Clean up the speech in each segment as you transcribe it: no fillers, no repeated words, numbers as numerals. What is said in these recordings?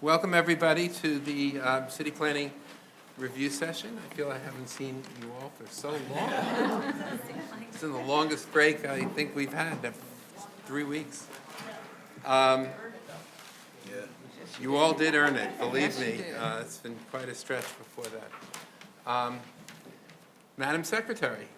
Welcome, everybody, to the City Planning Review Session. I feel I haven't seen you all for so long. It's been the longest break I think we've had, 3 weeks. You all did earn it, believe me. It's been quite a stretch before that. Madam Secretary.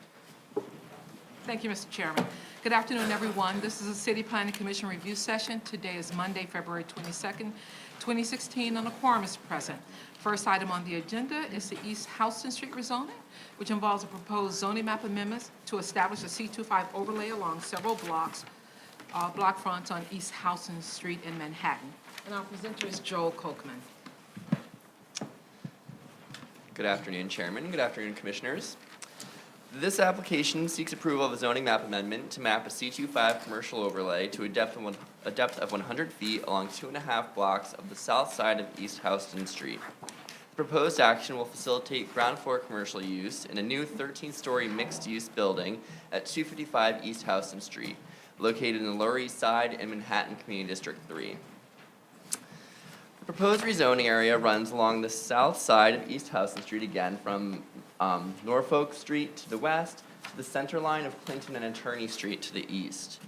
Thank you, Mr. Chairman. Good afternoon, everyone. This is a City Planning Commission review session. Today is Monday, February 22nd, 2016, and a quorum is present. First item on the agenda is the East Houston Street Rezoning, which involves a proposed zoning map amendments to establish a C25 overlay along several block fronts on East Houston Street in Manhattan. And our presenter is Joel Kochman. Good afternoon, Chairman. Good afternoon, Commissioners. This application seeks approval of a zoning map amendment to map a C25 commercial overlay to a depth of 100 feet along 2.5 blocks of the south side of East Houston Street. The proposed action will facilitate ground floor commercial use in a new 13-story mixed-use building at 255 East Houston Street, located in the Lower East Side in Manhattan Community District 3. The proposed rezoning area runs along the south side of East Houston Street, again from Norfolk Street to the west to the center line of Clinton and Attorney Street to the east.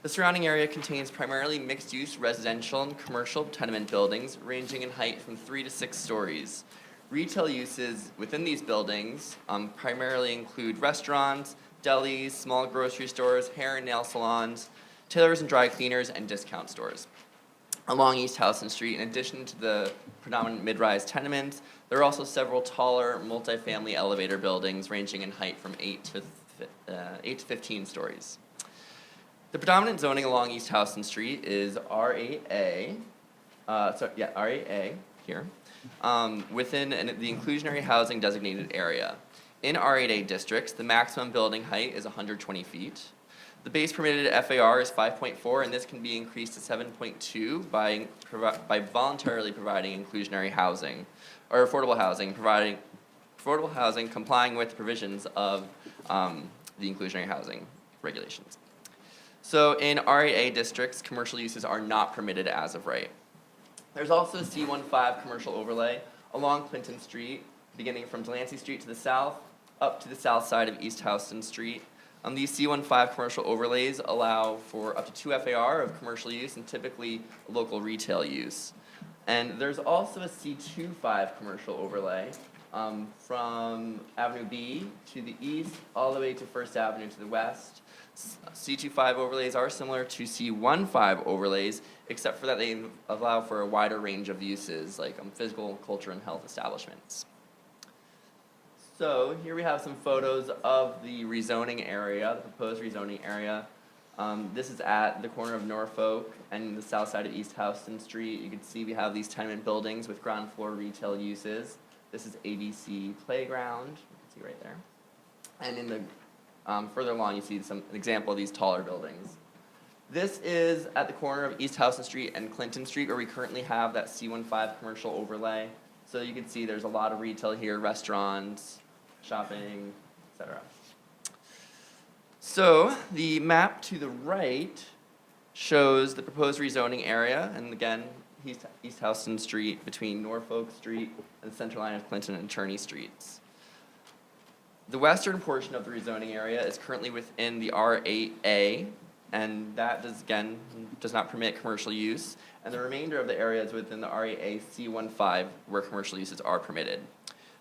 The surrounding area contains primarily mixed-use residential and commercial tenement buildings ranging in height from 3 to 6 stories. Retail uses within these buildings primarily include restaurants, delis, small grocery stores, hair and nail salons, tailors and dry cleaners, and discount stores. Along East Houston Street, in addition to the predominant mid-rise tenements, there are also several taller multifamily elevator buildings ranging in height from 8 to 15 stories. The predominant zoning along East Houston Street is R8A, R8A here, within the inclusionary housing designated area. In R8A districts, the maximum building height is 120 feet. The base permitted FAR is 5.4, and this can be increased to 7.2 by voluntarily providing inclusionary housing, or affordable housing complying with the provisions of the inclusionary housing regulations. So in R8A districts, commercial uses are not permitted as of right. There's also a C15 commercial overlay along Clinton Street, beginning from Delancey Street to the south, up to the south side of East Houston Street. These C15 commercial overlays allow for up to 2 FAR of commercial use and typically local retail use. And there's also a C25 commercial overlay from Avenue B to the east all the way to First Avenue to the west. C25 overlays are similar to C15 overlays, except for that they allow for a wider range of uses like physical, culture, and health establishments. So here we have some photos of the rezoning area, the proposed rezoning area. This is at the corner of Norfolk and the south side of East Houston Street. You can see we have these tenement buildings with ground floor retail uses. This is ABC Playground, you can see right there. And in the further along, you see an example of these taller buildings. This is at the corner of East Houston Street and Clinton Street, where we currently have that C15 commercial overlay. So you can see there's a lot of retail here, restaurants, shopping, etc. So the map to the right shows the proposed rezoning area, and again, East Houston Street between Norfolk Street and the center line of Clinton and Attorney Streets. The western portion of the rezoning area is currently within the R8A, and that does not permit commercial use, and the remainder of the area is within the R8A C15, where commercial uses are permitted.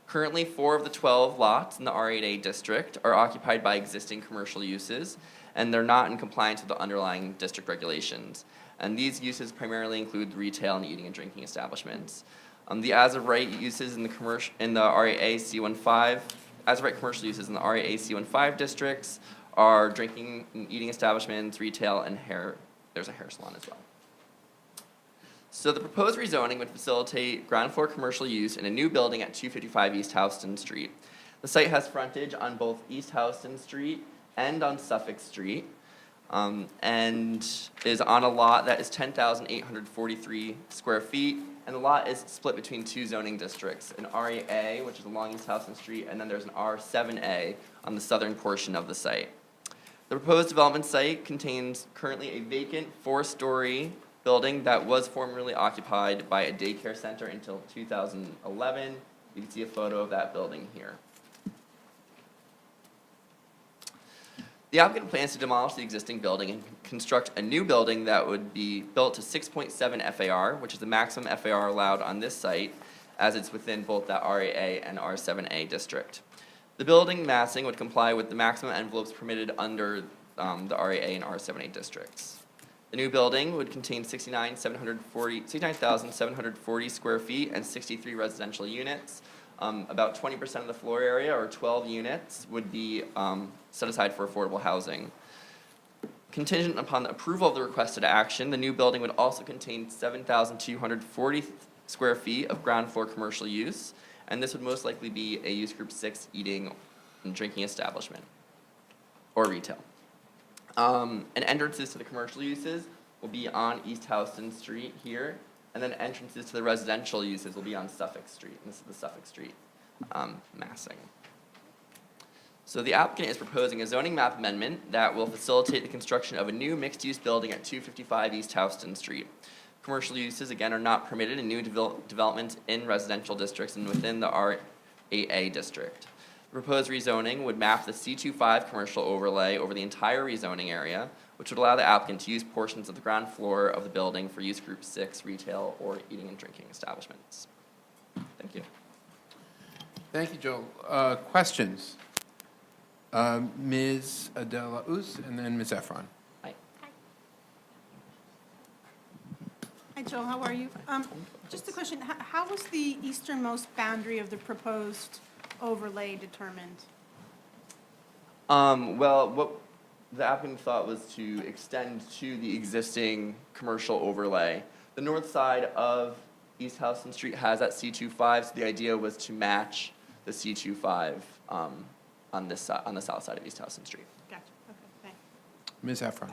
Currently, 4 of the 12 lots in the R8A district are occupied by existing commercial uses, and they're not in compliance with the underlying district regulations. And these uses primarily include retail and eating and drinking establishments. The as-of-right uses in the R8A C15, as-of-right commercial uses in the R8A C15 districts are drinking and eating establishments, retail, and hair. There's a hair salon as well. So the proposed rezoning would facilitate ground floor commercial use in a new building at 255 East Houston Street. The site has frontage on both East Houston Street and on Suffolk Street, and is on a lot that is 10,843 square feet, and the lot is split between 2 zoning districts, an R8A, which is along East Houston Street, and then there's an R7A on the southern portion of the site. The proposed development site contains currently a vacant 4-story building that was formerly occupied by a daycare center until 2011. You can see a photo of that building here. The applicant plans to demolish the existing building and construct a new building that would be built to 6.7 FAR, which is the maximum FAR allowed on this site, as it's within both the RAA and R7A district. The building massing would comply with the maximum envelopes permitted under the RAA and R7A districts. The new building would contain 69,740 square feet and 63 residential units. About 20% of the floor area, or 12 units, would be set aside for affordable housing. Contingent upon the approval of the requested action, the new building would also contain 7,240 square feet of ground floor commercial use, and this would most likely be a use group 6 eating and drinking establishment or retail. And entrances to the commercial uses will be on East Houston Street here, and then entrances to the residential uses will be on Suffolk Street, and this is the Suffolk Street massing. So the applicant is proposing a zoning map amendment that will facilitate the construction of a new mixed-use building at 255 East Houston Street. Commercial uses, again, are not permitted in new development in residential districts and within the RAA district. The proposed rezoning would map the C25 Commercial Overlay over the entire rezoning area, which would allow the applicant to use portions of the ground floor of the building for use group 6 retail or eating and drinking establishments. Thank you. Thank you, Joel. Questions? Ms. Adela Us and then Ms. Efron. Hi. Hi, Joel, how are you? Just a question, how was the easternmost boundary of the proposed overlay determined? Well, what the applicant thought was to extend to the existing commercial overlay. The north side of East Houston Street has that C25, so the idea was to match the C25 on the south side of East Houston Street. Gotcha, okay, thanks. Ms. Efron.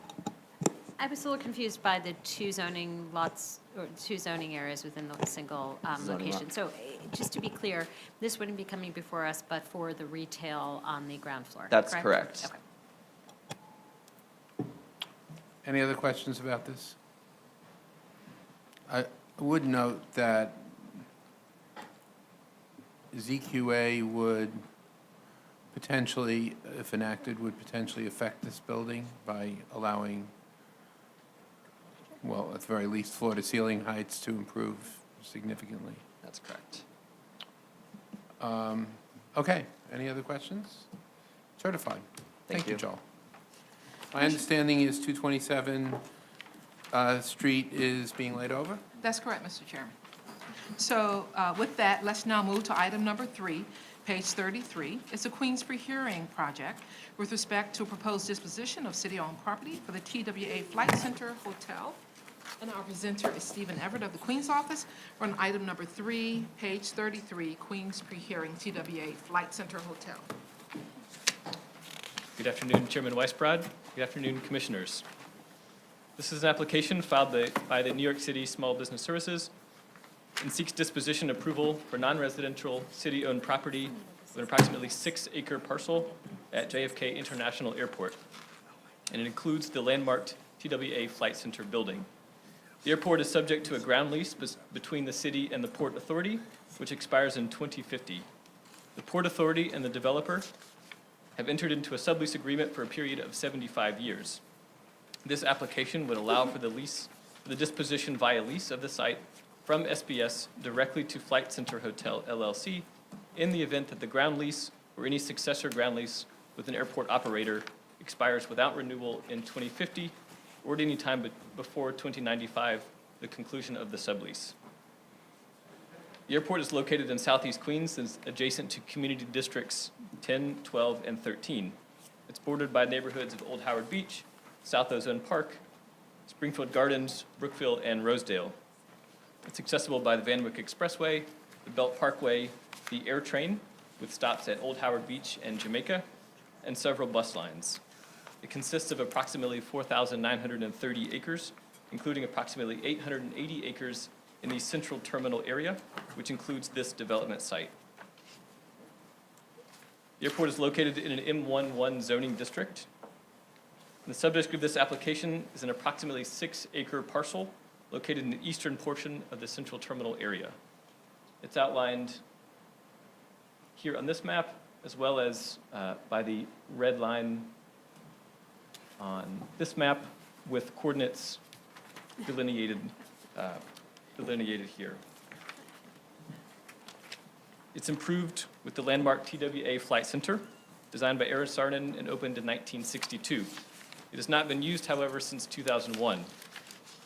I was a little confused by the two zoning lots, or two zoning areas within the single Zoning location. lot. So just to be clear, this wouldn't be coming before us, but for the retail on the ground floor, That's correct. Okay. Any other questions about this? I would note that ZQA would potentially, if enacted, would potentially affect this building by allowing, well, at the very least, floor-to-ceiling heights to improve significantly. That's correct. Okay, any other questions? Certified. Thank you. Joel. My understanding is 227 Street is being laid over? That's correct, Mr. Chairman. So with that, let's now move to item number 3, page 33. It's a Queens pre-hearing project with respect to a proposed disposition of city-owned property for the TWA Flight Center Hotel. And our presenter is Stephen Everett of the Queens office on item number 3, page 33, Queens pre-hearing TWA Flight Center Hotel. Good afternoon, Chairman Weisbrod. Good afternoon, Commissioners. This is an application filed by the New York City Small Business Services and seeks disposition approval for non-residential city-owned property with an approximately 6-acre parcel at JFK International Airport. And it includes the landmarked TWA Flight Center building. The airport is subject to a ground lease between the city and the Port Authority, which expires in 2050. The Port Authority and the developer have entered into a sublease agreement for a period of 75 years. This application would allow for the disposition via lease of the site from SBS directly to Flight Center Hotel LLC in the event that the ground lease or any successor ground lease with an airport operator expires without renewal in 2050 or at any time before 2095, the conclusion of the sublease. The airport is located in southeast Queens and is adjacent to community districts 10, 12, and 13. It's bordered by neighborhoods of Old Howard Beach, South Ozone Park, Springfield Gardens, Brookfield, and Rosedale. It's accessible by the Van Wyck Expressway, the Belt Parkway, the air train, with stops at Old Howard Beach and Jamaica, and several bus lines. It consists of approximately 4,930 acres, including approximately 880 acres in the central terminal area, which includes this development site. The airport is located in an M11 Zoning District. And the subject of this application is an approximately 6-acre parcel located in the eastern portion of the central terminal area. It's outlined here on this map, as well as by the red line on this map with coordinates delineated here. It's improved with the landmark TWA Flight Center, designed by Aaron Sarnin and opened in 1962. It has not been used, however, since 2001.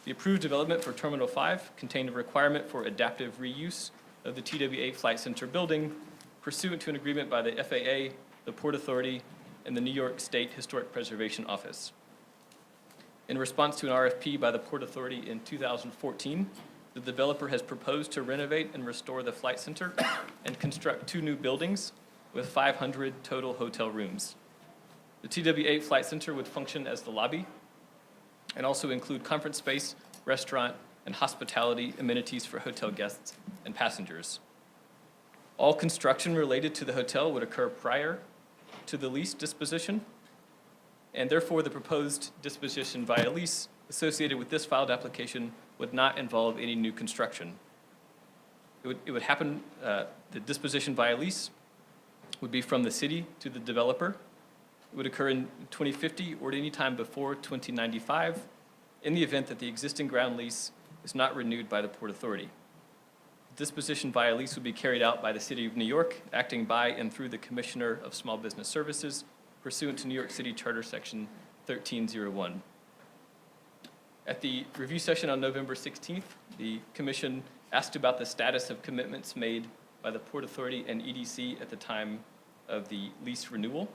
The approved development for Terminal 5 contained a requirement for adaptive reuse of the TWA Flight Center building pursuant to an agreement by the FAA, the Port Authority, and the New York State Historic Preservation Office. In response to an RFP by the Port Authority in 2014, the developer has proposed to renovate and restore the flight center and construct 2 new buildings with 500 total hotel rooms. The TWA Flight Center would function as the lobby and also include conference space, restaurant, and hospitality amenities for hotel guests and passengers. All construction related to the hotel would occur prior to the lease disposition, and therefore the proposed disposition via lease associated with this filed application would not involve any new construction. It would happen, the disposition via lease would be from the city to the developer. It would occur in 2050 or at any time before 2095 in the event that the existing ground lease is not renewed by the Port Authority. Disposition via lease would be carried out by the City of New York, acting by and through the Commissioner of Small Business Services pursuant to New York City Charter Section 1301. At the review session on November 16th, the Commission asked about the status of commitments made by the Port Authority and EDC at the time of the lease renewal.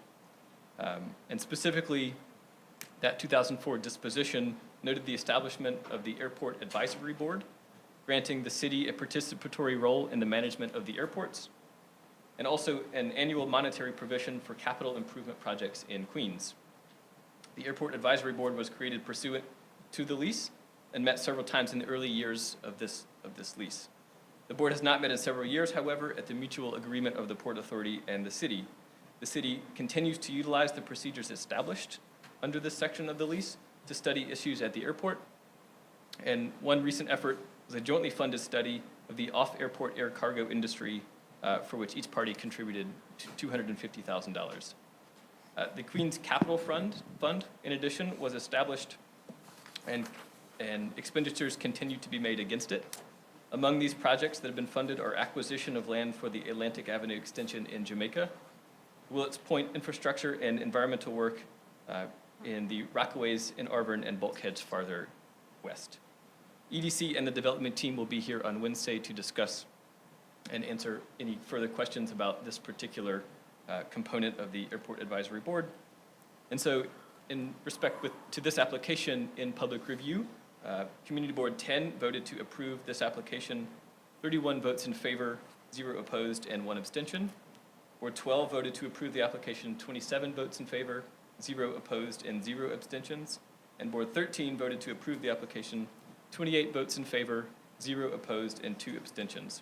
And specifically, that 2004 disposition noted the establishment of the Airport Advisory Board, granting the city a participatory role in the management of the airports, and also an annual monetary provision for capital improvement projects in Queens. The Airport Advisory Board was created pursuant to the lease and met several times in the early years of this lease. The board has not met in several years, however, at the mutual agreement of the Port Authority and the city. The city continues to utilize the procedures established under this section of the lease to study issues at the airport. And one recent effort was a jointly funded study of the off-airport air cargo industry for which each party contributed $250,000. The Queens Capital Fund, in addition, was established and expenditures continue to be made against it. Among these projects that have been funded are acquisition of land for the Atlantic Avenue extension in Jamaica, Willets Point infrastructure and environmental work in the Rockaways in Auburn and bulkheads farther west. EDC and the development team will be here on Wednesday to discuss and answer any further questions about this particular component of the Airport Advisory Board. And so in respect to this application in public review, Community Board 10 voted to approve this application, 31 votes in favor, 0 opposed, and 1 abstention. Board 12 voted to approve the application, 27 votes in favor, 0 opposed, and 0 abstentions. And Board 13 voted to approve the application, 28 votes in favor, 0 opposed, and 2 abstentions.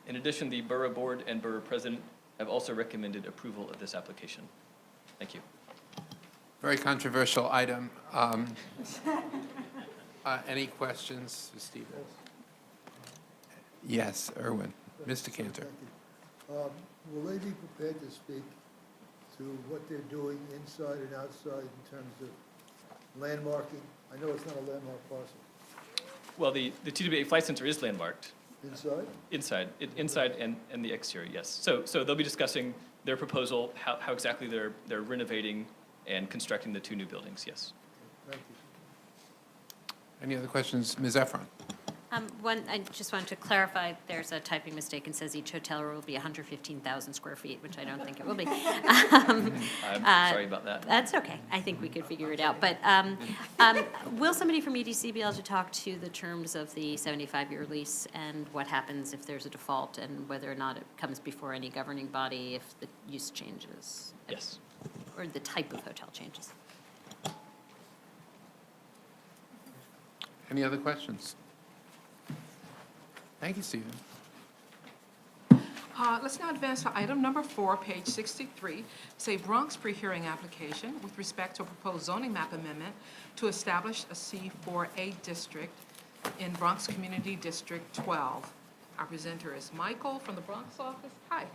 In addition, the Borough Board and Borough President have also recommended approval of this application. Thank you. Very controversial item. Any questions for Stephen? Yes, Erwin. Mr. Cantor. Will they be prepared to speak to what they're doing inside and outside in terms of landmarking? I know it's not a landmark parcel. Well, the TWA Flight Center is landmarked. Inside? Inside and the exterior, yes. So they'll be discussing their proposal, how exactly they're renovating and constructing the 2 new buildings, yes. Thank you. Any other questions? Ms. Efron? I just wanted to clarify, there's a typing mistake and says each hotel room will be 115,000 square feet, which I don't think it will be. I'm sorry about that. That's okay. I think we could figure it out. But will somebody from EDC be able to talk to the terms of the 75-year lease and what happens if there's a default and whether or not it comes before any governing body if the use changes? Yes. Or the type of hotel changes? Any other questions? Thank you, Stephen. Let's now advance to item number 4, page 63. It's a Bronx pre-hearing application with respect to a proposed zoning map amendment to establish a C4A district in Bronx Community District 12. Our presenter is Michael from the Bronx office. Hi.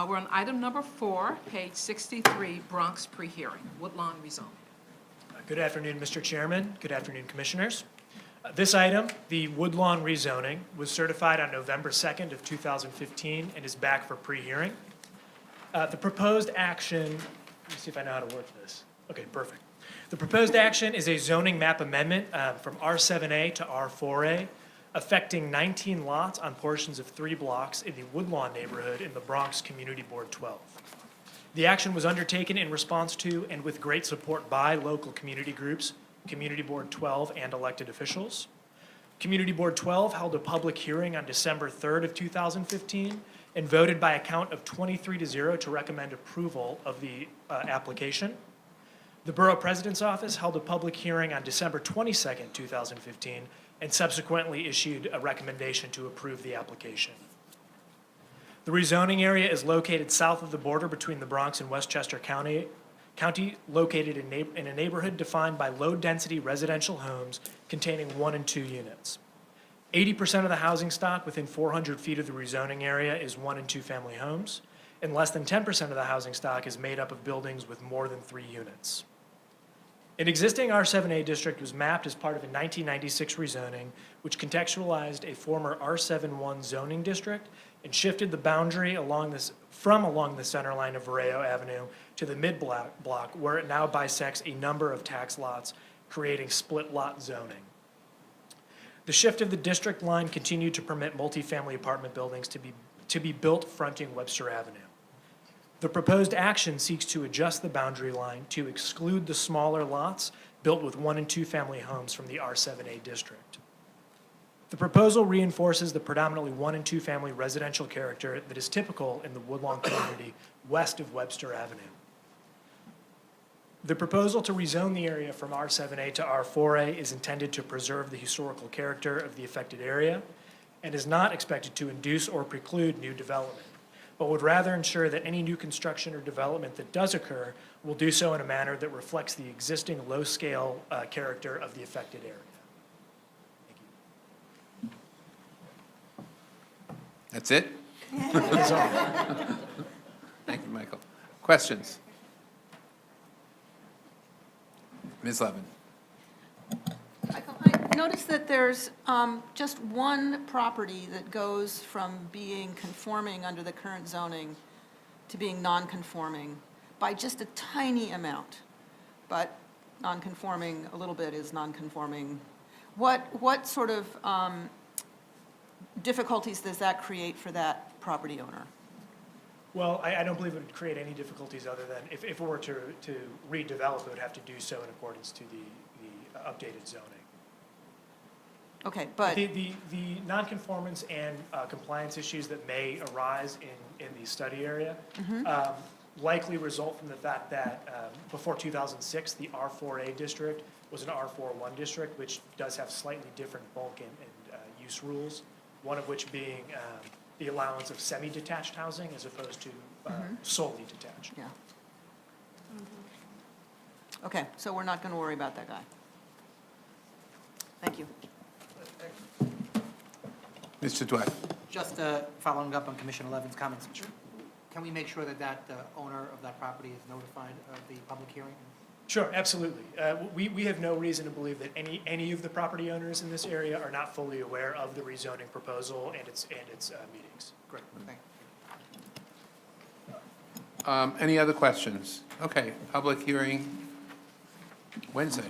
We're on item number 4, page 63, Bronx pre-hearing, Woodlawn Rezoning. Good afternoon, Mr. Chairman. Good afternoon, Commissioners. This item, the Woodlawn Rezoning, was certified on November 2nd of 2015 and is back for pre-hearing. The proposed action, let me see if I know how to work this. Okay, perfect. The proposed action is a zoning map amendment from R7A to R4A, affecting 19 lots on portions of 3 blocks in the Woodlawn neighborhood in the Bronx Community Board 12. The action was undertaken in response to and with great support by local community groups, Community Board 12, and elected officials. Community Board 12 held a public hearing on December 3rd of 2015 and voted by a count of 23-0 to recommend approval of the application. The Borough President's Office held a public hearing on December 22nd, 2015, and subsequently issued a recommendation to approve the application. The rezoning area is located south of the border between the Bronx and Westchester County, located in a neighborhood defined by low-density residential homes containing 1 and 2 units. 80% of the housing stock within 400 feet of the rezoning area is 1 and 2 family homes, and less than 10% of the housing stock is made up of buildings with more than 3 units. An existing R7A district was mapped as part of a 1996 rezoning, which contextualized a former R71 zoning district and shifted the boundary along the center line of Vareo Avenue to the mid-block, where it now bisects a number of tax lots, creating split lot zoning. The shift of the district line continued to permit multifamily apartment buildings to be built fronting Webster Avenue. The proposed action seeks to adjust the boundary line to exclude the smaller lots built with 1 and 2 family homes from the R7A district. The proposal reinforces the predominantly 1 and 2 family residential character that is typical in the Woodlawn community west of Webster Avenue. The proposal to rezone the area from R7A to R4A is intended to preserve the historical character of the affected area and is not expected to induce or preclude new development, but would rather ensure that any new construction or development that does occur will do so in a manner that reflects the existing low-scale character of the affected area. That's it? That is all. Thank you, Michael. Questions? Ms. Levin? Michael, I noticed that there's just one property that goes from being conforming under the current zoning to being non-conforming by just a tiny amount. But non-conforming, a little bit is non-conforming. What sort of difficulties does that create for that property owner? Well, I don't believe it would create any difficulties other than if it were to redevelop, it would have to do so in accordance to the updated zoning. Okay, but, The nonconformance and compliance issues that may arise in the study area likely result from the fact that before 2006, the R4A district was an R41 district, which does have slightly different bulk and use rules, one of which being the allowance of semi-detached housing as opposed to solely detached. yeah. Okay, so we're not going to worry about that guy. Thank you. Mr. Dweck? Just following up on Commissioner Levin's comments, can we make sure that that owner of that property is notified of the public hearing? Sure, absolutely. We have no reason to believe that any of the property owners in this area are not fully aware of the rezoning proposal and its meetings. Great, thank you. Any other questions? Okay, public hearing Wednesday.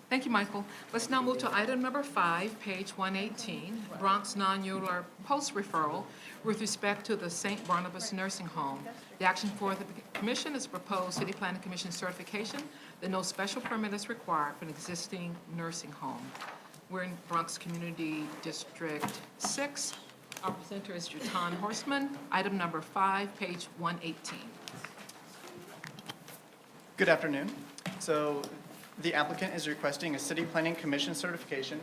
Thank you, Michael. Let's now move to item number 5, page 118, Bronx non-ULR post referral with respect to the St. Barnabas Nursing Home. The action for the commission is proposed City Planning Commission certification that no special permit is required for an existing nursing home. We're in Bronx Community District 6. Our presenter is Jutan Horstman. Item number 5, page 118. Good afternoon. So the applicant is requesting a City Planning Commission certification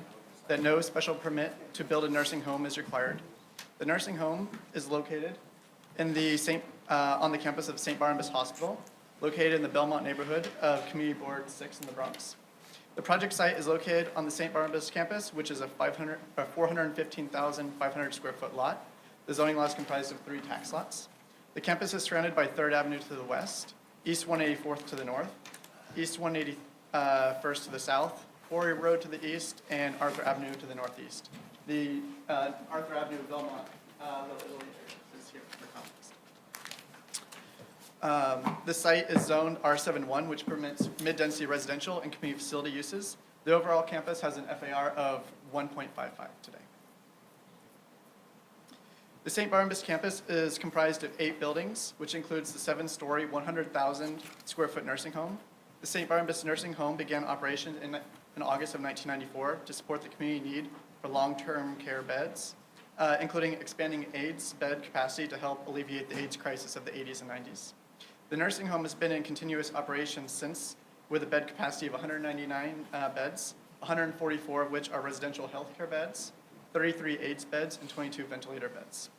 that no special permit to build a nursing home is required. The nursing home is located in on the campus of St. Barnabas Hospital, located in the Belmont neighborhood of Community Board 6 in the Bronx. The project site is located on the St. Barnabas campus, which is a 415,500 square foot lot. The zoning law is comprised of 3 tax lots. The campus is surrounded by 3rd Avenue to the west, East 184th to the north, East 181st to the south, Quarry Road to the east, and Arthur Avenue to the northeast. The Arthur Avenue Belmont Little Italy is here for context. The site is zoned R71, which permits mid-density residential and community facility uses. The overall campus has an FAR of 1.55 today. The St. Barnabas campus is comprised of 8 buildings, which includes the 7-story, 100,000 square foot nursing home. The St. Barnabas Nursing Home began operation in August of 1994 to support the community need for long-term care beds, including expanding AIDS bed capacity to help alleviate the AIDS crisis of the 80s and 90s. The nursing home has been in continuous operation since, with a bed capacity of 199 beds, 144 of which are residential healthcare beds, 33 AIDS beds, and 22 ventilator beds.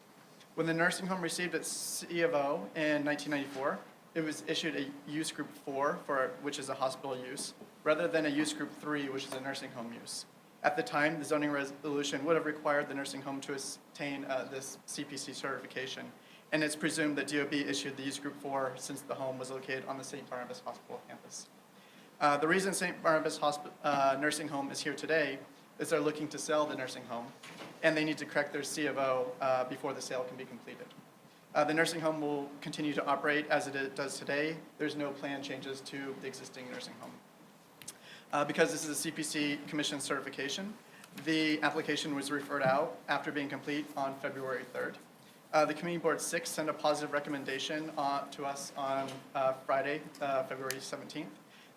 When the nursing home received its C of O in 1994, it was issued a use group 4, which is a hospital use, rather than a use group 3, which is a nursing home use. At the time, the zoning resolution would have required the nursing home to obtain this CPC certification, and it's presumed that DOB issued the use group 4 since the home was located on the St. Barnabas Hospital campus. The reason St. Barnabas Nursing Home is here today is they're looking to sell the nursing home, and they need to correct their C of O before the sale can be completed. The nursing home will continue to operate as it does today. There's no plan changes to the existing nursing home. Because this is a CPC Commission certification, the application was referred out after being complete on February 3rd. The Community Board 6 sent a positive recommendation to us on Friday, February 17th.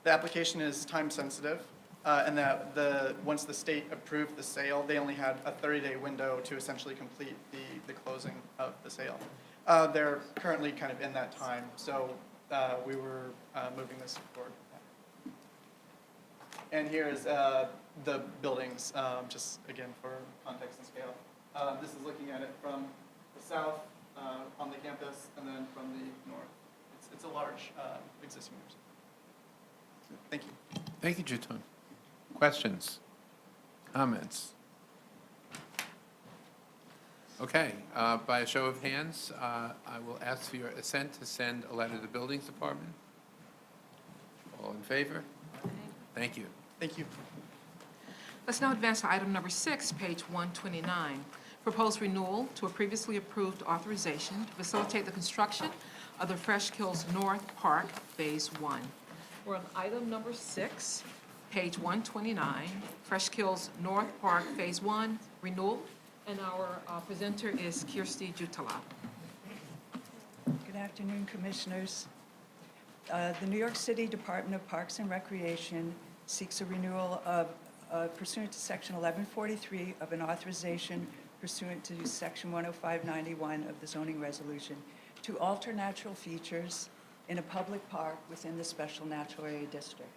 The application is time sensitive, and that once the state approved the sale, they only had a 30-day window to essentially complete the closing of the sale. They're currently kind of in that time, so we were moving this forward. And here is the buildings, just again for context and scale. This is looking at it from the south on the campus, and then from the north. It's a large existing nursing. Thank you. Thank you, Jitun. Questions? Comments? Okay, by a show of hands, I will ask for your assent to send a letter to the Buildings Department. All in favor? Thank you. Thank you. Let's now advance to item number 6, page 129. Proposed renewal to a previously approved authorization to facilitate the construction of the Freshkills North Park Phase 1. We're on item number 6, page 129, Freshkills North Park Phase 1 renewal, and our presenter is Kirsty Jutala. Good afternoon, Commissioners. The New York City Department of Parks and Recreation seeks a renewal of pursuant to Section 1143 of an authorization pursuant to Section 10591 of the zoning resolution to alter natural features in a public park within the Special Natural Area District.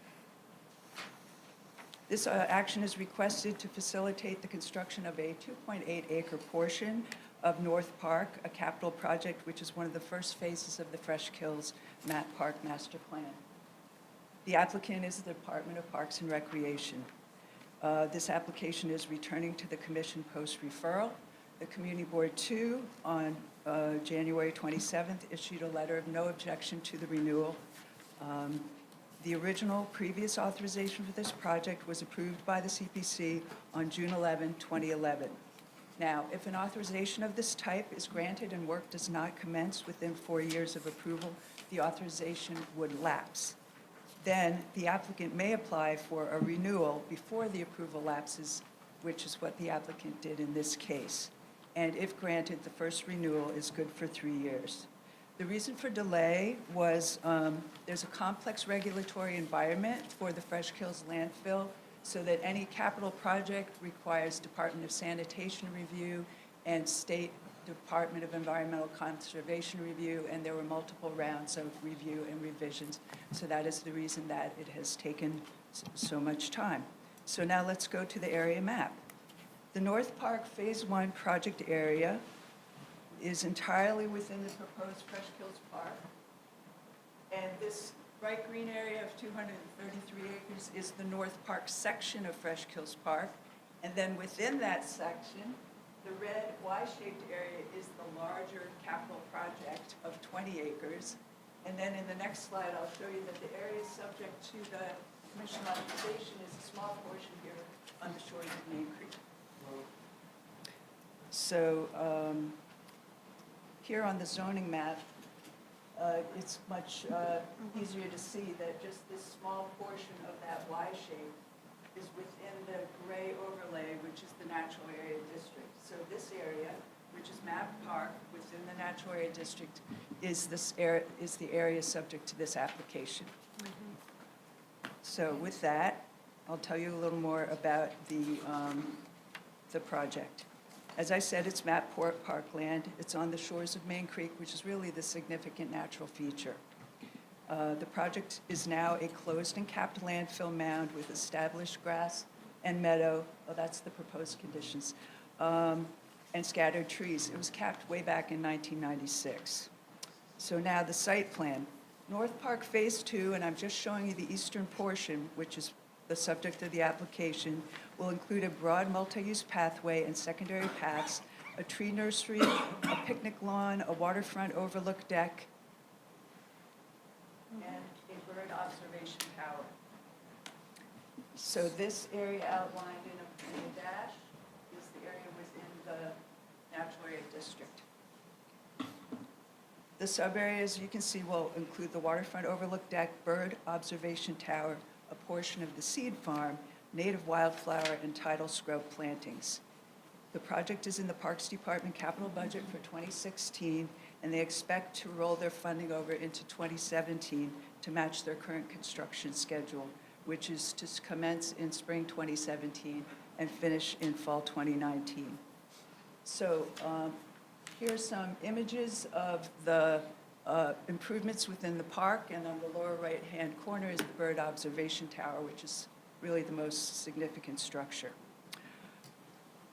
This action is requested to facilitate the construction of a 2.8-acre portion of North Park, a capital project which is one of the first phases of the Freshkills Park Master Plan. The applicant is the Department of Parks and Recreation. This application is returning to the Commission post-referral. The Community Board 2 on January 27th issued a letter of no objection to the renewal. The original previous authorization for this project was approved by the CPC on June 11, 2011. Now, if an authorization of this type is granted and work does not commence within 4 years of approval, the authorization would lapse. Then the applicant may apply for a renewal before the approval lapses, which is what the applicant did in this case. And if granted, the first renewal is good for 3 years. The reason for delay was there's a complex regulatory environment for the Freshkills landfill, so that any capital project requires Department of Sanitation review and State Department of Environmental Conservation review, and there were multiple rounds of review and revisions. So that is the reason that it has taken so much time. So now let's go to the area map. The North Park Phase 1 project area is entirely within the proposed Freshkills Park. And this bright green area of 233 acres is the North Park section of Freshkills Park. And then within that section, the red Y-shaped area is the larger capital project of 20 acres. And then in the next slide, I'll show you that the area subject to the commission authorization is a small portion here on the shores of Main Creek. So here on the zoning map, it's much easier to see that just this small portion of that Y shape is within the gray overlay, which is the natural area district. So this area, which is Map Park within the natural area district, is the area subject to this application. So with that, I'll tell you a little more about the project. As I said, it's Map Parkland. It's on the shores of Main Creek, which is really the significant natural feature. The project is now a closed and capped landfill mound with established grass and meadow. Oh, that's the proposed conditions. And scattered trees. It was capped way back in 1996. So now the site plan. North Park Phase 2, and I'm just showing you the eastern portion, which is the subject of the application, will include a broad multi-use pathway and secondary paths, a tree nursery, a picnic lawn, a waterfront overlook deck, and a bird observation tower. So this area outlined in a dash is the area within the natural area district. The sub-areas, you can see, will include the waterfront overlook deck, bird observation tower, a portion of the seed farm, native wildflower, and tidal scrub plantings. The project is in the Parks Department capital budget for 2016, and they expect to roll their funding over into 2017 to match their current construction schedule, which is to commence in spring 2017 and finish in fall 2019. So here are some images of the improvements within the park, and on the lower right-hand corner is the bird observation tower, which is really the most significant structure.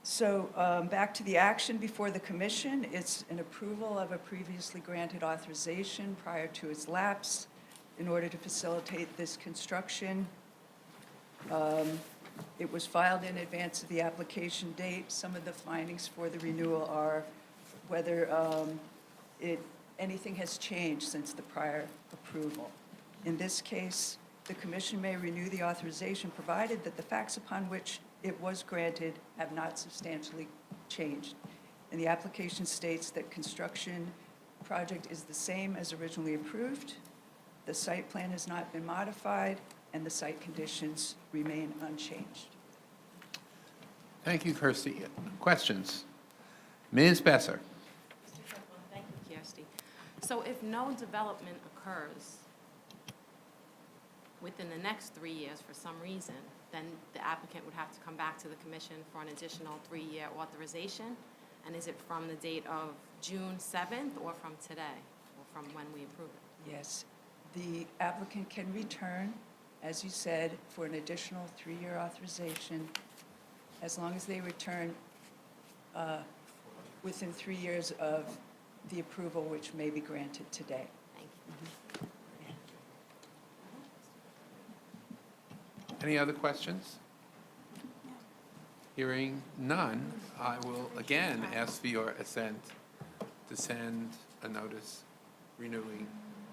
So back to the action before the commission. It's an approval of a previously granted authorization prior to its lapse in order to facilitate this construction. It was filed in advance of the application date. Some of the findings for the renewal are whether anything has changed since the prior approval. In this case, the commission may renew the authorization provided that the facts upon which it was granted have not substantially changed. And the application states that construction project is the same as originally approved, the site plan has not been modified, and the site conditions remain unchanged. Thank you, Kirsty. Questions? Ms. Besser? Thank you, Kirsty. So if no development occurs within the next 3 years for some reason, then the applicant would have to come back to the commission for an additional 3-year authorization? And is it from the date of June 7th or from today, or from when we approve it? Yes, the applicant can return, as you said, for an additional 3-year authorization, as long as they return within 3 years of the approval, which may be granted today. Thank you. Any other questions? Hearing none, I will again ask for your assent to send a notice renewing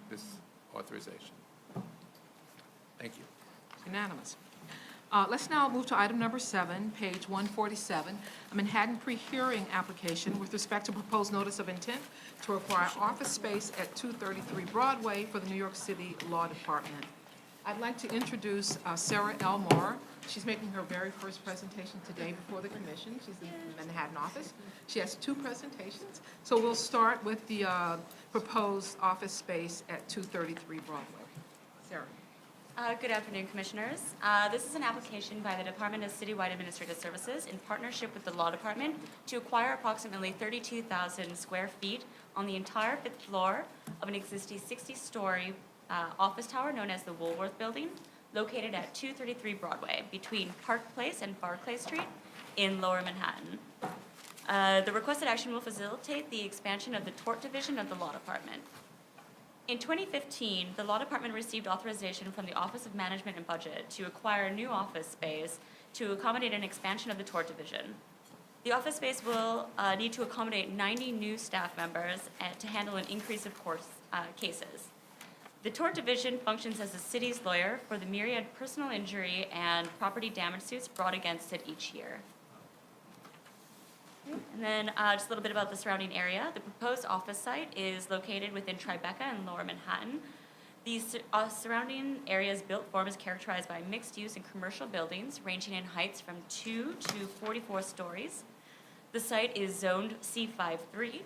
this authorization. Thank you. Unanimous. Let's now move to item number 7, page 147, a Manhattan pre-hearing application with respect to proposed notice of intent to acquire office space at 233 Broadway for the New York City Law Department. I'd like to introduce Sarah Elmore. She's making her very first presentation today before the commission. She's in the Manhattan office. She has 2 presentations. So we'll start with the proposed office space at 233 Broadway. Sarah. Good afternoon, Commissioners. This is an application by the Department of Citywide Administrative Services in partnership with the Law Department to acquire approximately 32,000 square feet on the entire 5th floor of an existing 60-story office tower known as the Woolworth Building, located at 233 Broadway between Park Place and Barclay Street in Lower Manhattan. The requested action will facilitate the expansion of the tort division of the Law Department. In 2015, the Law Department received authorization from the Office of Management and Budget to acquire new office space to accommodate an expansion of the tort division. The office space will need to accommodate 90 new staff members to handle an increase of cases. The tort division functions as the city's lawyer for the myriad personal injury and property damage suits brought against it each year. And then just a little bit about the surrounding area. The proposed office site is located within Tribeca and Lower Manhattan. The surrounding area's built form is characterized by mixed use and commercial buildings ranging in heights from 2 to 44 stories. The site is zoned C53.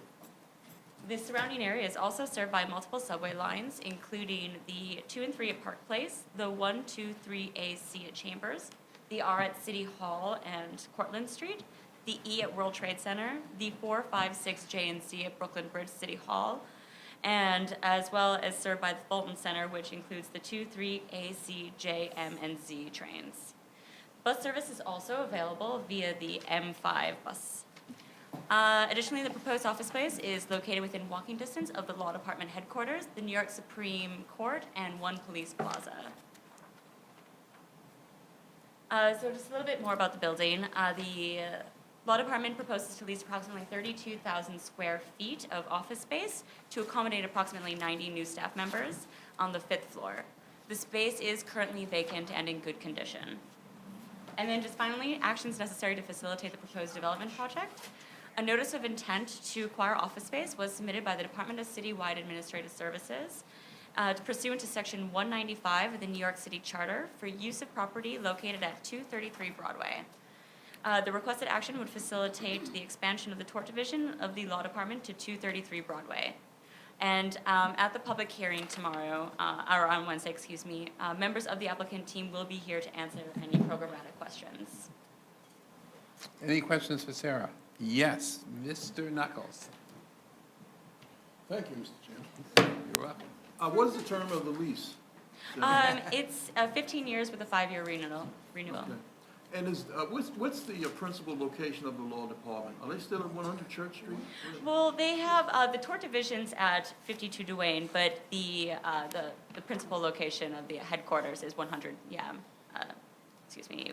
The surrounding area is also served by multiple subway lines, including the 2 and 3 at Park Place, the 123AC at Chambers, the R at City Hall and Cortlandt Street, the E at World Trade Center, the 456J and Z at Brooklyn Bridge City Hall, and as well as served by the Fulton Center, which includes the 23AC, J, M, and Z trains. Bus service is also available via the M5 bus. Additionally, the proposed office space is located within walking distance of the Law Department headquarters, the New York Supreme Court, and One Police Plaza. So just a little bit more about the building. The Law Department proposes to lease approximately 32,000 square feet of office space to accommodate approximately 90 new staff members on the 5th floor. The space is currently vacant and in good condition. And then just finally, actions necessary to facilitate the proposed development project. A notice of intent to acquire office space was submitted by the Department of Citywide Administrative Services pursuant to Section 195 of the New York City Charter for use of property located at 233 Broadway. The requested action would facilitate the expansion of the tort division of the Law Department to 233 Broadway. And at the public hearing tomorrow, or on Wednesday, excuse me, members of the applicant team will be here to answer any programmatic questions. Any questions for Sarah? Yes, Mr. Knuckles. Thank you, Mr. Chairman. You're welcome. What is the term of the lease? It's 15 years with a 5-year renewal. Okay. And what's the principal location of the law department? Are they still at 100 Church Street? Well, they have the tort division's at 52 Duane, but the principal location of the headquarters is 100.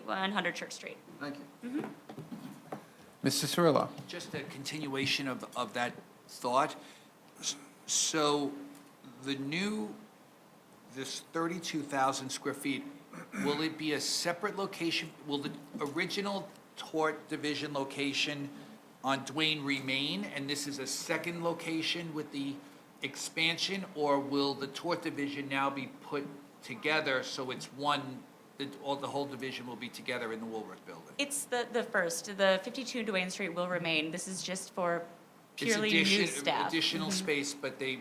100 Church Street. Thank you. Mr. Cirillo. Just a continuation of that thought. So this 32,000 square feet, will it be a separate location? Will the original tort division location on Duane remain, and this is a second location with the expansion? Or will the tort division now be put together so it's one, the whole division will be together in the Woolworth building? It's the first. The 52 Duane Street will remain. This is just for It's purely new staff. additional space, but the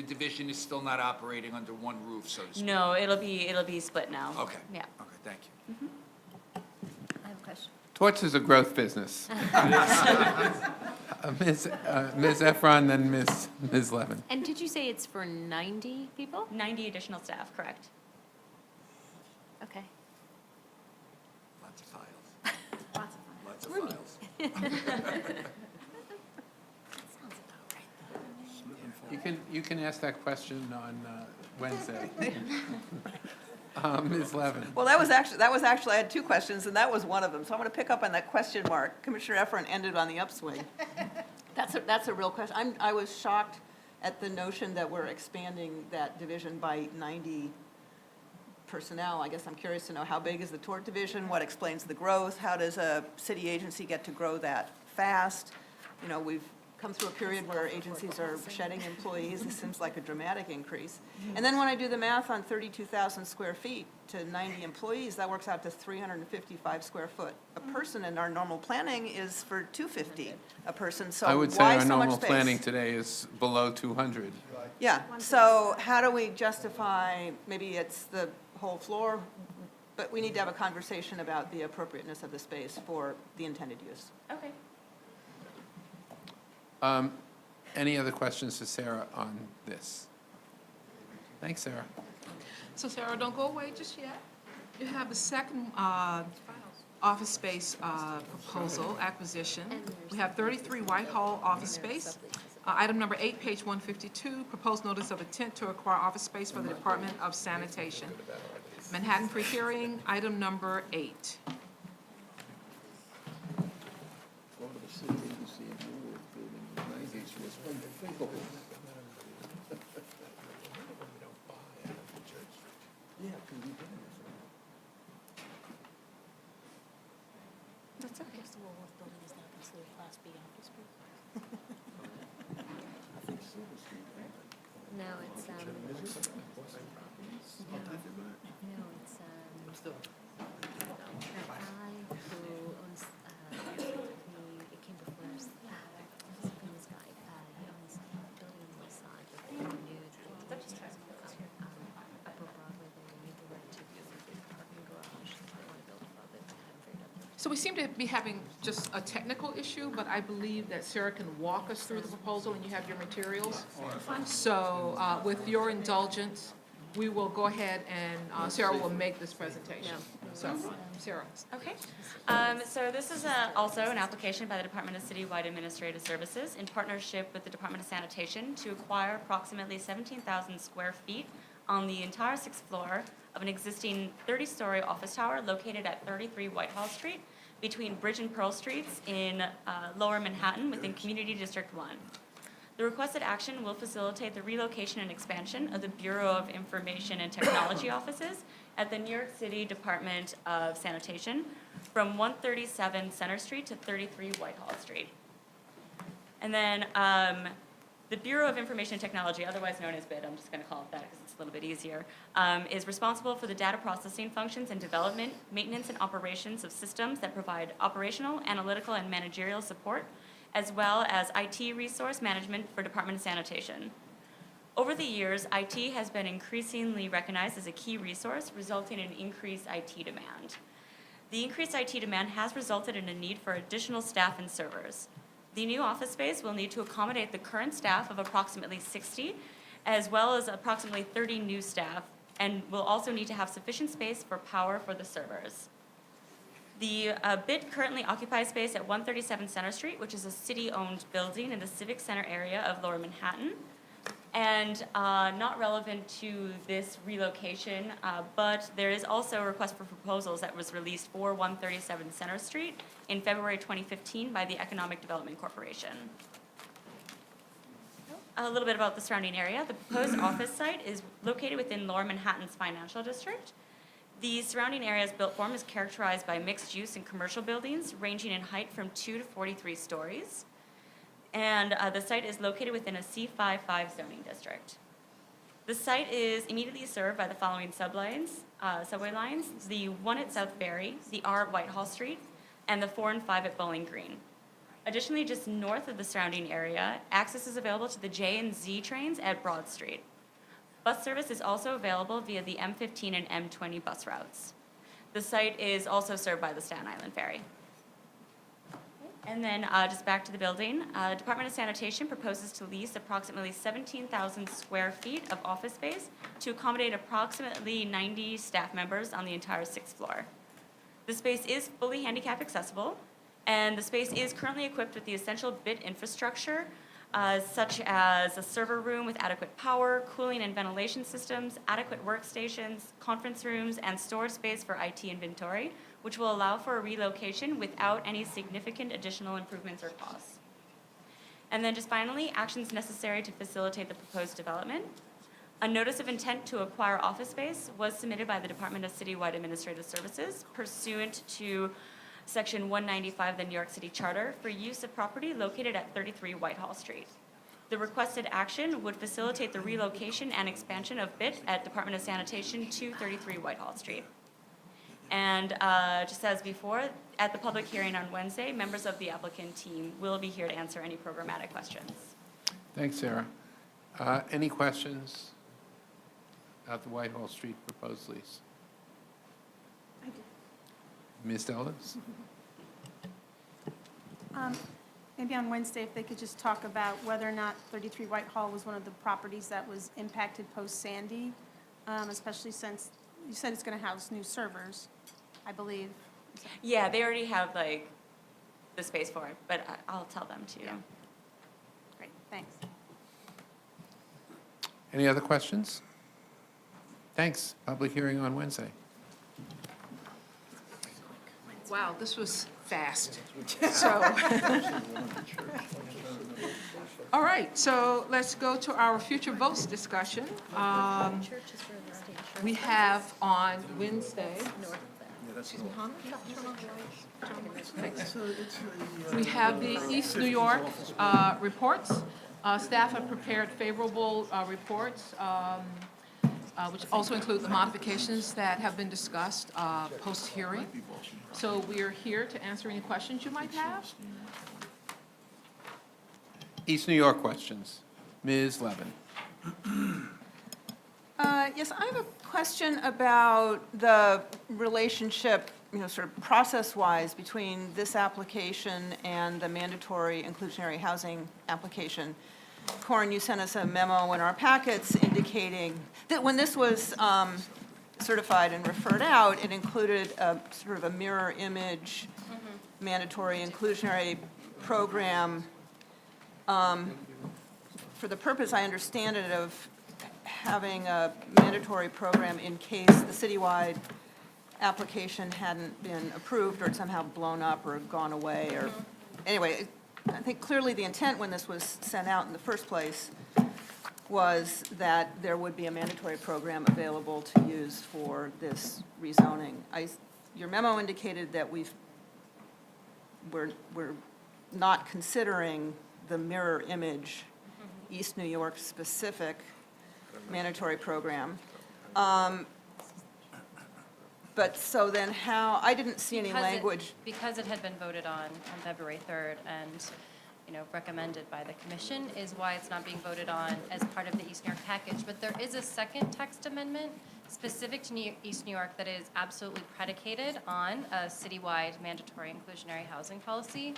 division is still not operating under one roof, so to speak? No, it'll be split now. Okay. Yeah. Okay, thank you. I have a question. Torts is a growth business. Ms. Efron, then Ms. Levin. And did you say it's for 90 people? 90 additional staff, correct. Okay. Lots of files. Lots of fun. Lots of files. You can ask that question on Wednesday. Ms. Levin. Well, that was actually, I had two questions, and that was one of them. So I'm going to pick up on that question mark. Commissioner Efron ended on the upswing. That's a real question. I was shocked at the notion that we're expanding that division by 90 personnel. I guess I'm curious to know, how big is the tort division? What explains the growth? How does a city agency get to grow that fast? You know, we've come through a period where agencies are shedding employees. This seems like a dramatic increase. And then when I do the math on 32,000 square feet to 90 employees, that works out to 355 square foot a person, and our normal planning is for 250 a person. So I would say why our so much normal space? planning today is below 200. Yeah, so how do we justify, maybe it's the whole floor, but we need to have a conversation about the appropriateness of the space for the intended use. Okay. Any other questions to Sarah on this? Thanks, Sarah. So Sarah, don't go away just yet. You have a second office space proposal, acquisition. We have 33 Whitehall office space. Item number 8, page 152, proposed notice of intent to acquire office space for the Department of Sanitation. Manhattan pre-hearing, item number 8. That's okay. No, it's, no, it's, that guy who owns, it came before us, this guy, he owns a building on the west side, but they renewed, upper Broadway, they renewed the right to use the parking garage, they want to build above it, I haven't figured out the So we seem to be having just a technical issue, but I believe that Sarah can walk us through the proposal and you have your materials. So with your indulgence, we will go ahead and Sarah will make this presentation. So, Sarah. Okay. So this is also an application by the Department of Citywide Administrative Services in partnership with the Department of Sanitation to acquire approximately 17,000 square feet on the entire 6th floor of an existing 30-story office tower located at 33 Whitehall Street between Bridge and Pearl Streets in Lower Manhattan within Community District 1. The requested action will facilitate the relocation and expansion of the Bureau of Information and Technology offices at the New York City Department of Sanitation from 137 Center Street to 33 Whitehall Street. And then the Bureau of Information and Technology, otherwise known as BID, I'm just going to call it that because it's a little bit easier, is responsible for the data processing functions and development, maintenance, and operations of systems that provide operational, analytical, and managerial support, as well as IT resource management for Department of Sanitation. Over the years, IT has been increasingly recognized as a key resource, resulting in increased IT demand. The increased IT demand has resulted in a need for additional staff and servers. The new office space will need to accommodate the current staff of approximately 60, as well as approximately 30 new staff, and will also need to have sufficient space for power for the servers. The BID currently occupies space at 137 Center Street, which is a city-owned building in the Civic Center area of Lower Manhattan. And not relevant to this relocation, but there is also a request for proposals that was released for 137 Center Street in February 2015 by the Economic Development Corporation. A little bit about the surrounding area. The proposed office site is located within Lower Manhattan's financial district. The surrounding area's built form is characterized by mixed use and commercial buildings ranging in height from 2 to 43 stories. And the site is located within a C55 zoning district. The site is immediately served by the following subway lines, the 1 at South Ferry, the R at Whitehall Street, and the 4 and 5 at Bowling Green. Additionally, just north of the surrounding area, access is available to the J and Z trains at Broad Street. Bus service is also available via the M15 and M20 bus routes. The site is also served by the Staten Island Ferry. And then just back to the building, Department of Sanitation proposes to lease approximately 17,000 square feet of office space to accommodate approximately 90 staff members on the entire 6th floor. The space is fully handicap accessible, and the space is currently equipped with the essential BIT infrastructure, such as a server room with adequate power, cooling and ventilation systems, adequate workstations, conference rooms, and storage space for IT inventory, which will allow for a relocation without any significant additional improvements or costs. And then just finally, actions necessary to facilitate the proposed development. A notice of intent to acquire office space was submitted by the Department of Citywide Administrative Services pursuant to Section 195 of the New York City Charter for use of property located at 33 Whitehall Street. The requested action would facilitate the relocation and expansion of BIT at Department of Sanitation to 33 Whitehall Street. And just as before, at the public hearing on Wednesday, members of the applicant team will be here to answer any programmatic questions. Thanks, Sarah. Any questions about the Whitehall Street proposed lease? I do. Ms. Ellis? Maybe on Wednesday, if they could just talk about whether or not 33 Whitehall was one of the properties that was impacted post-Sandy, especially since you said it's going to house new servers, I believe. Yeah, they already have like the space for it, but I'll tell them too. Yeah. Great, thanks. Any other questions? Thanks. Public hearing on Wednesday. Wow, this was fast. So, all right, so let's go to our future votes discussion. We have on Wednesday. Excuse me, huh? Thanks. We have the East New York reports. Staff have prepared favorable reports, which also include the modifications that have been discussed post-hearing. So we are here to answer any questions you might have. East New York questions. Ms. Levin. Yes, I have a question about the relationship, sort of process-wise between this application and the mandatory inclusionary housing application. Corin, you sent us a memo in our packets indicating that when this was certified and referred out, it included a sort of a mirror image mandatory inclusionary program for the purpose, I understand it, of having a mandatory program in case the citywide application hadn't been approved or had somehow blown up or gone away or, anyway, I think clearly the intent when this was sent out in the first place was that there would be a mandatory program available to use for this rezoning. Your memo indicated that we're not considering the mirror image East New York specific mandatory program. But so then how, I didn't see any language. Because it had been voted on February 3rd and, recommended by the commission is why it's not being voted on as part of the East New York package. But there is a second text amendment specific to East New York that is absolutely predicated on a citywide mandatory inclusionary housing policy.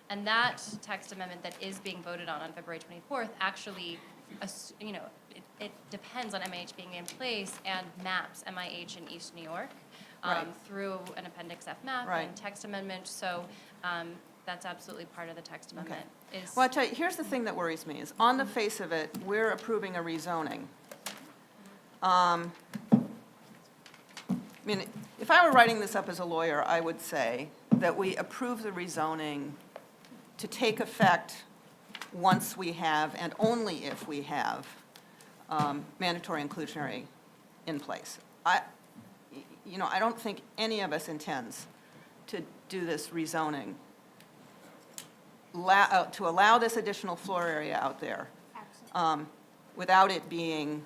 And that text amendment that is being voted on February 24th actually, it depends on MIH being in place and maps MIH in East New York through an Appendix F map and text amendment. So that's absolutely part of the text amendment. Well, I'll tell you, here's the thing that worries me, is on the face of it, we're approving a rezoning. I mean, if I were writing this up as a lawyer, I would say that we approve the rezoning to take effect once we have, and only if we have, mandatory inclusionary in place. I don't think any of us intends to do this rezoning, to allow this additional floor area out there without it being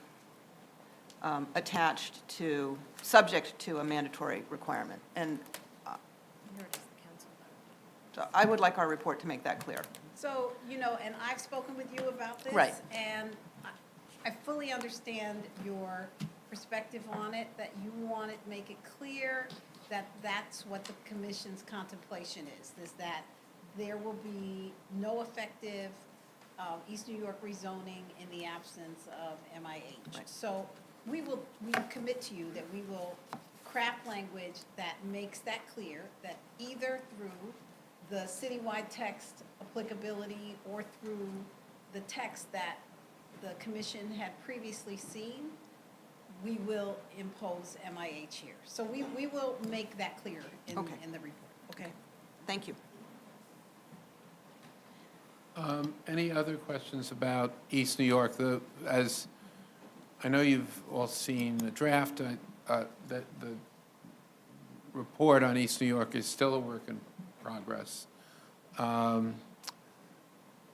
attached to, subject to a mandatory requirement. And so I would like our report to make that clear. So, and I've spoken with you about this. Right. And I fully understand your perspective on it, that you want to make it clear that that's what the commission's contemplation is that there will be no effective East New York rezoning in the absence of MIH. Right. So we commit to you that we will craft language that makes that clear, that either through the citywide text applicability or through the text that the commission had previously seen, we will impose MIH here. So we will make that clear in the report. Okay. Thank you. Any other questions about East New York? As I know you've all seen the draft, the report on East New York is still a work in progress.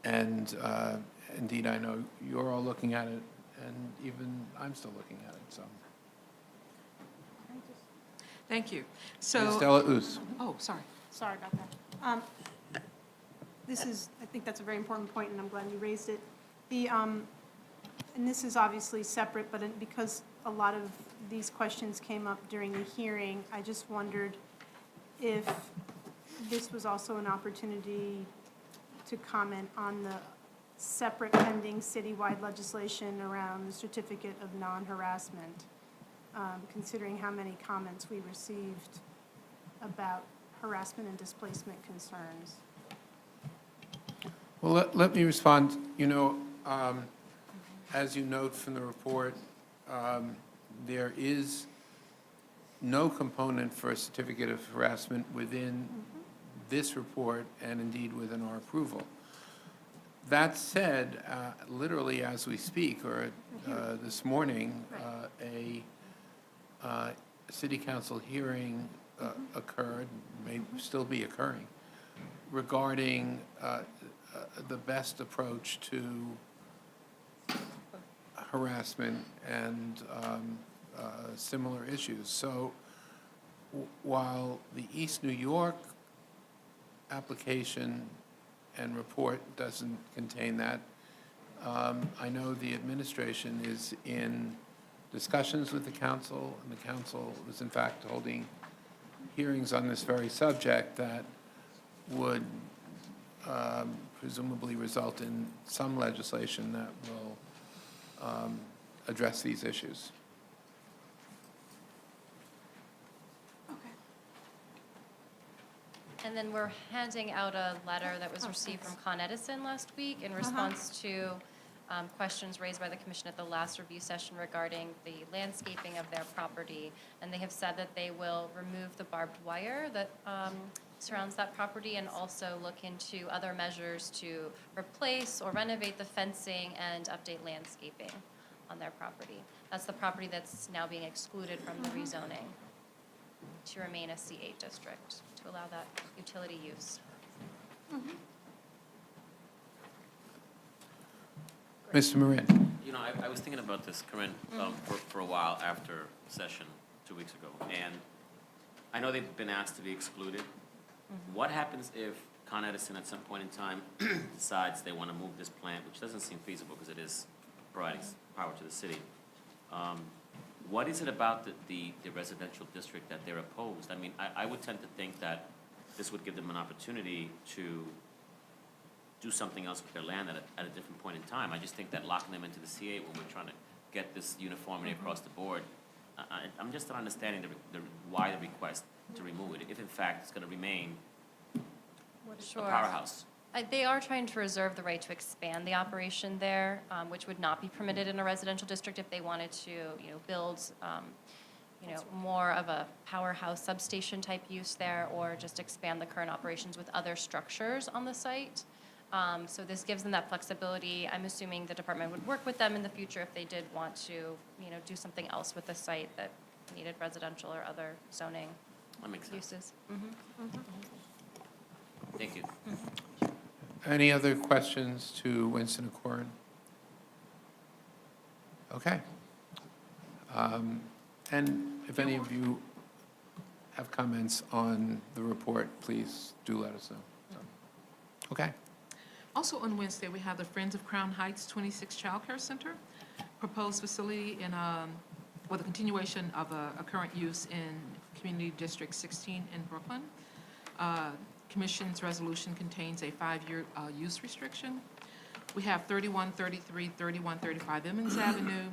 Indeed, I know you're all looking at it, and even I'm still looking at it, so. Thank you. Ms. So, Dela-Us. oh, sorry. Sorry about that. I think that's a very important point, and I'm glad you raised it. And this is obviously separate, but because a lot of these questions came up during the hearing, I just wondered if this was also an opportunity to comment on the separate pending citywide legislation around the certificate of non-harassment, considering how many comments we received about harassment and displacement concerns. Well, let me respond. as you note from the report, there is no component for a certificate of harassment within this report and indeed within our approval. That said, literally as we speak, or this morning, a city council hearing occurred, may still be occurring, regarding the best approach to harassment and similar issues. So while the East New York application and report doesn't contain that, I know the administration is in discussions with the council, and the council is in fact holding hearings on this very subject that would presumably result in some legislation that will address these issues. And then we're handing out a letter that was received from Con Edison last week in response to questions raised by the commission at the last review session regarding the landscaping of their property. And they have said that they will remove the barbed wire that surrounds that property and also look into other measures to replace or renovate the fencing and update landscaping on their property. That's the property that's now being excluded from the rezoning to remain a C8 district, to allow that utility use. Mr. Marin. You know, I was thinking about this, Corinne, for a while after session 2 weeks ago, and I know they've been asked to be excluded. What happens if Con Edison at some point in time decides they want to move this plant, which doesn't seem feasible because it is providing power to the city? What is it about the residential district that they're opposed? I mean, I would tend to think that this would give them an opportunity to do something else with their land at a different point in time. I just think that locking them into the C8 when we're trying to get this uniformity across the board, I'm just not understanding why the request to remove it, if in fact it's going to remain a powerhouse. They are trying to reserve the right to expand the operation there, which would not be permitted in a residential district if they wanted to, build, more of a powerhouse substation type use there, or just expand the current operations with other structures on the site. So this gives them that flexibility. I'm assuming the department would work with them in the future if they did want to, do something else with the site that needed residential or other zoning That makes sense. uses. Thank you. Any other questions to Winston and Quorum? Okay. And if any of you have comments on the report, please do let us know. So, okay. Also on Wednesday, we have the Friends of Crown Heights 26 Child Care Center, proposed facility in with a continuation of a current use in Community District 16 in Brooklyn. Commission's resolution contains a 5-year use restriction. We have 3133, 3135 Emmons Avenue,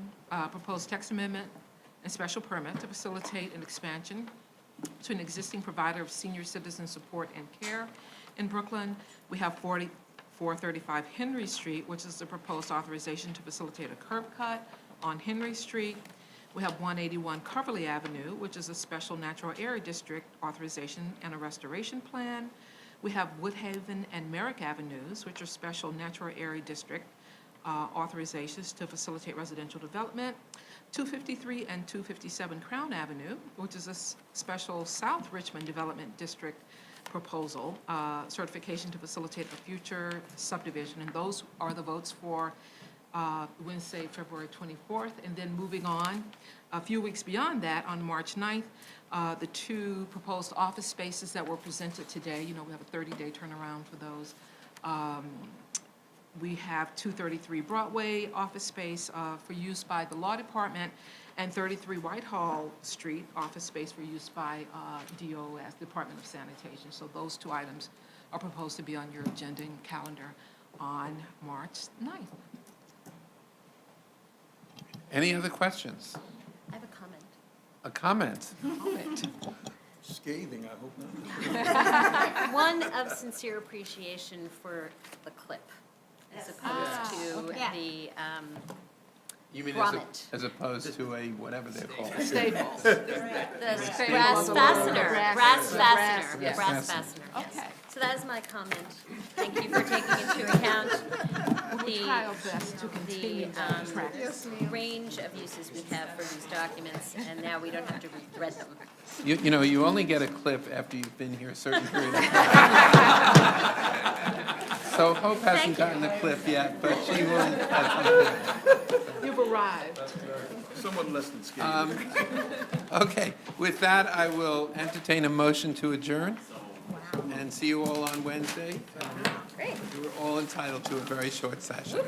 proposed text amendment and special permit to facilitate an expansion to an existing provider of senior citizen support and care in Brooklyn. We have 435 Henry Street, which is the proposed authorization to facilitate a curb cut on Henry Street. We have 181 Coverly Avenue, which is a special natural area district authorization and a restoration plan. We have Woodhaven and Merrick Avenues, which are special natural area district authorizations to facilitate residential development. 253 and 257 Crown Avenue, which is a special South Richmond Development District proposal, certification to facilitate a future subdivision. And those are the votes for Wednesday, February 24th. And then moving on, a few weeks beyond that, on March 9th, the 2 proposed office spaces that were presented today, we have a 30-day turnaround for those. We have 233 Broadway office space for use by the Law Department, and 33 Whitehall Street office space for use by DOS, Department of Sanitation. So those 2 items are proposed to be on your agenda and calendar on March 9th. Any other questions? I have a comment. A comment? Comment. Scathing, I hope not. One of sincere appreciation for the clip, as opposed to Yeah. the You mean grommet. as opposed to a whatever they're called? Staples. The brass fastener, brass fastener, yes. brass fastener, yes. Okay. So that is my comment. Thank you for taking into account We'll try our best to continue that practice. the range of uses we have for these documents, and now we don't have to reread them. You know, you only get a clip after you've been here a certain period of time. So Hope hasn't gotten the clip yet, but she will at some point. You've arrived. Someone less than scared. Okay, with that, I will entertain a motion to adjourn. And see you all on Wednesday. Great. You were all entitled to a very short session.